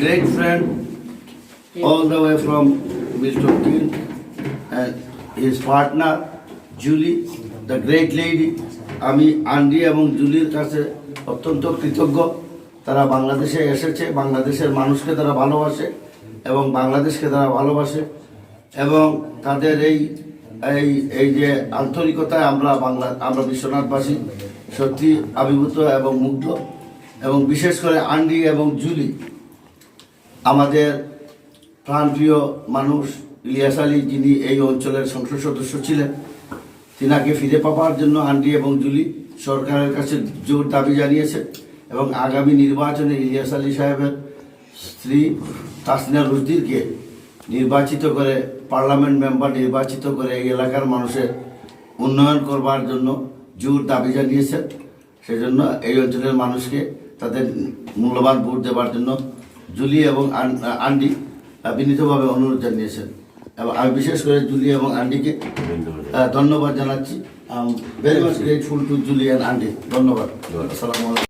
great friend all the way from Mr. King and his partner Julie, the great lady. আমি আন্ডি এবং জুলির কাছে অত্যন্ত কৃতজ্ঞ। তারা বাংলাদেশে এসেছে, বাংলাদেশের মানুষকে তারা ভালোবাসে এবং বাংলাদেশকে তারা ভালোবাসে এবং তাদের এই যে আন্তরিকতায় আমরা বিশ্বনাথবাসী সত্যি আবির্ভূত এবং মুগ্ধ। এবং বিশেষ করে আন্ডি এবং জুলি আমাদের প্রাণপ্রিয় মানুষ ইলিয়াস আলী, যিনি এই অঞ্চলের সংসদ সদস্য ছিলেন, তিনাকে ফিরে পাওয়ার জন্য আন্ডি এবং জুলি সরকারের কাছে জোর দাবি জানিয়েছে এবং আগামী নির্বাচনে ইলিয়াস আলী সাহেবের স্ত্রী তাসনিয়া রুশদিরকে নির্বাচিত করে পার্লামেন্ট মেম্বার নির্বাচিত করে এই এলাকার মানুষের উন্নয়ন করবার জন্য জোর দাবি জানিয়েছেন। সেজন্য এই অঞ্চলের মানুষকে তাদের মূল্যবান ভোট দেওয়ার জন্য জুলি এবং আন্ডি বিনীতভাবে অনুরোধ জানিয়েছেন এবং আমি বিশেষ করে জুলি এবং আন্ডিকে ধন্যবাদ জানাচ্ছি। Very much grateful to Julie and Andy. ধন্যবাদ। আসসালামু আলাইকুম।